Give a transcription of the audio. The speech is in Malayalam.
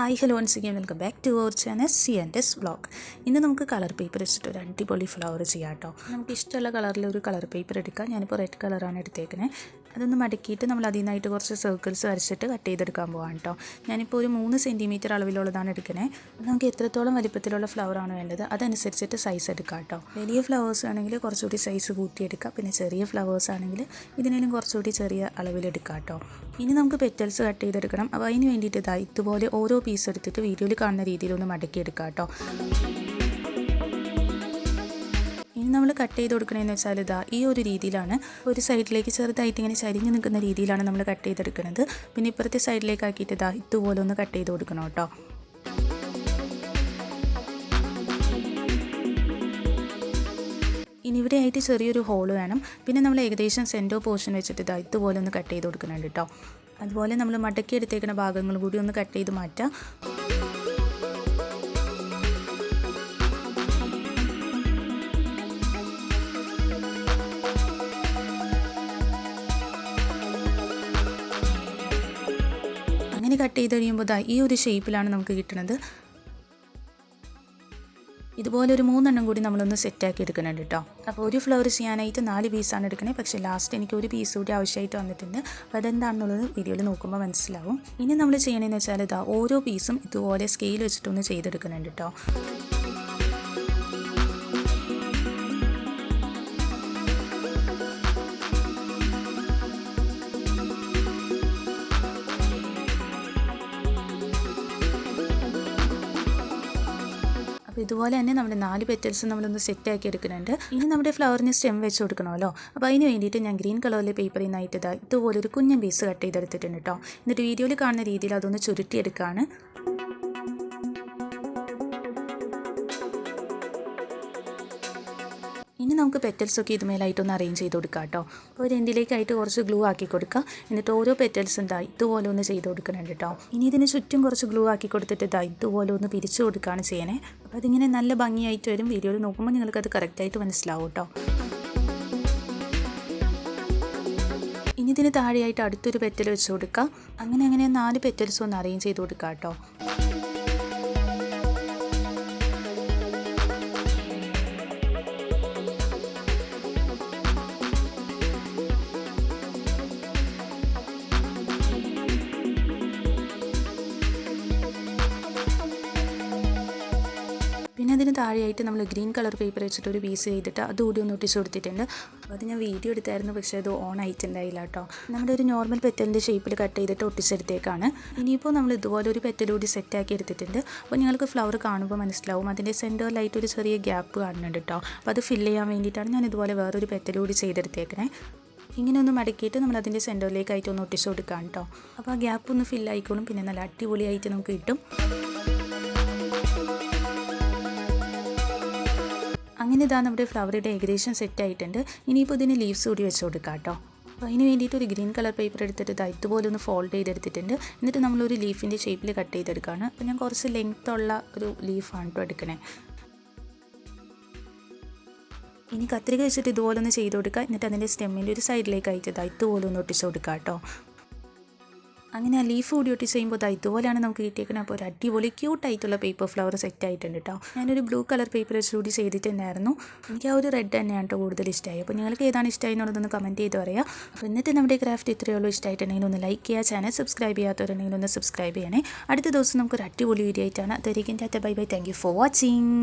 Hi hello once again welcome back to our channel c&svlog. ഇന്ന് നമുക്ക് കളർ പേപ്പർ വെച്ചിട്ട് ഒരു അടിപൊളി ഫ്ലവർ ചെയ്യാം കേട്ടോ. നമുക്ക് ഇഷ്ടമുള്ള കളറിൽ ഒരു കളർ പേപ്പർ എടുക്കാം. ഞാനിപ്പോൾ റെഡ് കളറാണ് എടുത്തേക്കുന്നത്. അതൊന്ന് മടക്കിയിട്ട് നമ്മൾ അതിൽ നിന്നായിട്ട് കുറച്ച് സർക്കിൾസ് വരച്ചിട്ട് കട്ട് ചെയ്തെടുക്കാൻ പോകാം കേട്ടോ. ഞാനിപ്പോൾ ഒരു 3 സെൻറ്റിമീറ്റർ അളവിലുള്ളതാണ് എടുക്കുന്നത്. നമുക്ക് എത്രത്തോളം വലിപ്പത്തിലുള്ള ഫ്ലവറാണ് വേണ്ടത് അതനുസരിച്ചിട്ട് സൈസ് എടുക്കാം കേട്ടോ. വലിയ ഫ്ലവേഴ്സ് ആണെങ്കിൽ കുറച്ചുകൂടി സൈസ് കൂട്ടിയെടുക്കാം. പിന്നെ ചെറിയ ഫ്ലവേഴ്സ് ആണെങ്കിൽ ഇതിനേലും കുറച്ചുകൂടി ചെറിയ അളവിലെടുക്കാം കേട്ടോ. ഇനി നമുക്ക് പെറ്റൽസ് കട്ട് ചെയ്തെടുക്കണം. അപ്പോൾ അതിന് വേണ്ടിയിട്ട് ഇതുപോലെ ഓരോ പീസ് എടുത്തിട്ട് വീഡിയോയിൽ കാണുന്ന രീതിയിൽ ഒന്ന് മടക്കിയെടുക്കാം കേട്ടോ. ഇനി നമ്മൾ കട്ട് ചെയ്ത് കൊടുക്കണമെന്ന് വെച്ചാൽ ഈ ഒരു രീതിയിലാണ്. ഒരു സൈഡിലേക്ക് ചെറുതായിട്ട് ഇങ്ങനെ ചരിഞ്ഞ് നിൽക്കുന്ന രീതിയിലാണ് നമ്മൾ കട്ട് ചെയ്തെടുക്കുന്നത്. പിന്നെ ഇപ്പുറത്തെ സൈഡിലേക്ക് ആക്കിയിട്ട് ഇതുപോലെ ഒന്ന് കട്ട് ചെയ്ത് കൊടുക്കണം കേട്ടോ. ഇനി ഇവിടെ ആയിട്ട് ചെറിയൊരു ഹോൾ വേണം. പിന്നെ നമ്മൾ ഏകദേശം സെൻറ്റർ പോർഷൻ വെച്ചിട്ട് ഇതുപോലെ ഒന്ന് കട്ട് ചെയ്ത് കൊടുക്കുന്നുണ്ട് കേട്ടോ. അതുപോലെ നമ്മൾ മടക്കി എടുത്തേക്കുന്ന ഭാഗങ്ങൾ കൂടി ഒന്ന് കട്ട് ചെയ്ത് മാറ്റാം. അങ്ങനെ കട്ട് ചെയ്ത് കഴിയുമ്പോൾ ഈ ഒരു ഷേപ്പിലാണ് നമുക്ക് കിട്ടുന്നത്. ഇതുപോലെ ഒരു 3 എണ്ണം കൂടി നമ്മളൊന്ന് സെറ്റാക്കി എടുക്കുന്നുണ്ട് കേട്ടോ. അപ്പോൾ ഒരു ഫ്ലവർ ചെയ്യാനായിട്ട് 4 പീസാണ് എടുക്കുന്നത്. പക്ഷേ ലാസ്റ്റ് എനിക്ക് ഒരു പീസ് കൂടി ആവശ്യമായിട്ട് വന്നിട്ടുണ്ട്. അപ്പോൾ അതെന്താണെന്നുള്ളത് വീഡിയോയിൽ നോക്കുമ്പോൾ മനസ്സിലാവും. ഇനി നമ്മൾ ചെയ്യണമെന്ന് വെച്ചാൽ ഓരോ പീസും ഇതുപോലെ സ്കെയിൽ വെച്ചിട്ടൊന്ന് ചെയ്തെടുക്കുന്നുണ്ട് കേട്ടോ. അപ്പോൾ ഇതുപോലെ തന്നെ നമ്മുടെ 4 പെറ്റൽസ് നമ്മളൊന്ന് സെറ്റാക്കി എടുക്കുന്നുണ്ട്. ഇനി നമ്മുടെ ഫ്ലവറിന് സ്റ്റെം വെച്ച് കൊടുക്കണമല്ലോ. അപ്പോൾ അതിന് വേണ്ടിയിട്ട് ഞാൻ ഗ്രീൻ കളറിലെ പേപ്പറിൽ നിന്നായിട്ട് ഇതുപോലെ ഒരു കുഞ്ഞൻ പീസ് കട്ട് ചെയ്തെടുത്തിട്ടുണ്ട് കേട്ടോ. എന്നിട്ട് വീഡിയോയിൽ കാണുന്ന രീതിയിൽ അതൊന്ന് ചുരുട്ടിയെടുക്കുകയാണ്. ഇനി നമുക്ക് പെറ്റൽസൊക്കെ ഇതുമേലായിട്ടൊന്ന് അറേഞ്ച് ചെയ്ത് കൊടുക്കാം കേട്ടോ. അപ്പോൾ ഒരു എൻഡിലേക്കായിട്ട് കുറച്ച് ഗ്ലൂ ആക്കി കൊടുക്കുക. എന്നിട്ട് ഓരോ പെറ്റൽസും ഇതുപോലെ ഒന്ന് ചെയ്ത് കൊടുക്കുന്നുണ്ട് കേട്ടോ. ഇനി ഇതിന് ചുറ്റും കുറച്ച് ഗ്ലൂ ആക്കി കൊടുത്തിട്ട് ഇതുപോലെ ഒന്ന് പിരിച്ചു കൊടുക്കുകയാണ് ചെയ്യണേ. അപ്പോൾ അതിങ്ങനെ നല്ല ഭംഗിയായിട്ട് വരും. വീഡിയോയിൽ നോക്കുമ്പോൾ നിങ്ങൾക്കത് കറക്റ്റായിട്ട് മനസ്സിലാവും കേട്ടോ. ഇനി ഇതിന് താഴെയായിട്ട് അടുത്തൊരു പെറ്റൽ വെച്ച് കൊടുക്കുക. അങ്ങനെ 4 പെറ്റൽസും ഒന്ന് അറേഞ്ച് ചെയ്ത് കൊടുക്കുക കേട്ടോ. പിന്നെ അതിന് താഴെയായിട്ട് നമ്മൾ ഗ്രീൻ കളർ പേപ്പർ വെച്ചിട്ട് ഒരു പീസ് ചെയ്തിട്ട് അതുകൂടി ഒന്ന് ഒട്ടിച്ച് കൊടുത്തിട്ടുണ്ട്. അപ്പോൾ അത് ഞാൻ വീഡിയോ എടുത്തായിരുന്നു, പക്ഷേ അത് ഓൺ ആയിട്ടുണ്ടായില്ല കേട്ടോ. നമ്മുടെ ഒരു നോർമൽ പെറ്റലിൻ്റെ ഷേപ്പിൽ കട്ട് ചെയ്തിട്ട് ഒട്ടിച്ചെടുത്തേക്കാണ്. ഇനിയിപ്പോൾ നമ്മൾ ഇതുപോലെ ഒരു പെറ്റൽ കൂടി സെറ്റാക്കി എടുത്തിട്ടുണ്ട്. അപ്പോൾ നിങ്ങൾക്ക് ഫ്ലവർ കാണുമ്പോൾ മനസ്സിലാവും അതിൻ്റെ സെൻറ്ററിലായിട്ട് ഒരു ചെറിയ ഗ്യാപ്പ് കാണുന്നുണ്ട് കേട്ടോ. അപ്പോൾ അത് ഫില്ല് ചെയ്യാൻ വേണ്ടിയിട്ടാണ് ഞാൻ ഇതുപോലെ വേറൊരു പെറ്റൽ കൂടി ചെയ്തെടുത്തേക്കണേ. ഇങ്ങനെ ഒന്ന് മടക്കിയിട്ട് നമ്മൾ അതിൻ്റെ സെൻറ്ററിലേക്കായിട്ട് ഒന്ന് ഒട്ടിച്ച് കൊടുക്കാം കേട്ടോ. അപ്പോൾ ആ ഗ്യാപ്പ് ഒന്ന് ഫില്ലായിക്കോളും. പിന്നെ നല്ല അടിപൊളിയായിട്ട് നമുക്ക് കിട്ടും. അങ്ങനെ നമ്മുടെ ഫ്ലവറിൻ്റെ ഏകദേശം സെറ്റ് ആയിട്ടുണ്ട്. ഇനിയിപ്പോൾ ഇതിന് ലീവ്സ് കൂടി വെച്ച് കൊടുക്കാം കേട്ടോ. അപ്പോൾ അതിന് വേണ്ടിയിട്ട് ഒരു ഗ്രീൻ കളർ പേപ്പർ എടുത്തിട്ട് ഇതുപോലെ ഒന്ന് ഫോൾഡ് ചെയ്തെടുത്തിട്ടുണ്ട്. എന്നിട്ട് നമ്മളൊരു ലീഫിൻ്റെ ഷേപ്പിൽ കട്ട് ചെയ്തെടുക്കുകയാണ്. അപ്പോൾ ഞാൻ കുറച്ച് ലെങ്ത്തുള്ള ഒരു ലീഫാണ് കേട്ടോ എടുക്കണേ. ഇനി കത്രിക വെച്ചിട്ട് ഇതുപോലെ ഒന്ന് ചെയ്ത് കൊടുക്കുക. എന്നിട്ട് അതിൻ്റെ സ്റ്റെമ്മിൻ്റെ ഒരു സൈഡിലേക്ക് അയച്ചത് ഇതുപോലെ ഒന്ന് ഒട്ടിച്ച് കൊടുക്കുക കേട്ടോ. അങ്ങനെ ആ ലീഫ് കൂടി ഒട്ടിച്ച് ചെയ്യുമ്പോൾ ഇതുപോലെയാണ് നമുക്ക് കിട്ടിയേക്കുന്നത്. അപ്പോൾ ഒരു അടിപൊളി ക്യൂട്ടായിട്ടുള്ള പേപ്പർ ഫ്ലവർ സെറ്റ് ആയിട്ടുണ്ട് കേട്ടോ. ഞാനൊരു ബ്ലൂ കളർ പേപ്പർ വെച്ചുകൂടി ചെയ്തിട്ടുണ്ടായിരുന്നു. എനിക്ക് ആ ഒരു റെഡ് തന്നെയാണ് കേട്ടോ കൂടുതൽ ഇഷ്ടമായി. അപ്പോൾ നിങ്ങൾക്ക് ഏതാണ് ഇഷ്ടമായി എന്നുള്ളതൊന്ന് കമൻറ്റ് ചെയ്ത് പറയുക. അപ്പോൾ ഇന്നത്തെ നമ്മുടെ ക്രാഫ്റ്റ് ഇത്രയേ ഉള്ളൂ. ഇഷ്ടമായിട്ടുണ്ടെങ്കിൽ ഒന്ന് ലൈക്ക് ചെയ്യുക. ചാനൽ സബ്സ്ക്രൈബ് ചെയ്യാത്തവരുണ്ടെങ്കിൽ ഒന്ന് സബ്സ്ക്രൈബ് ചെയ്യണേ. അടുത്ത ദിവസം നമുക്കൊരു അടിപൊളി വീഡിയോ ആയിട്ടാണ്. അതായിരിക്കും Tata bye bye. Thank you for watching.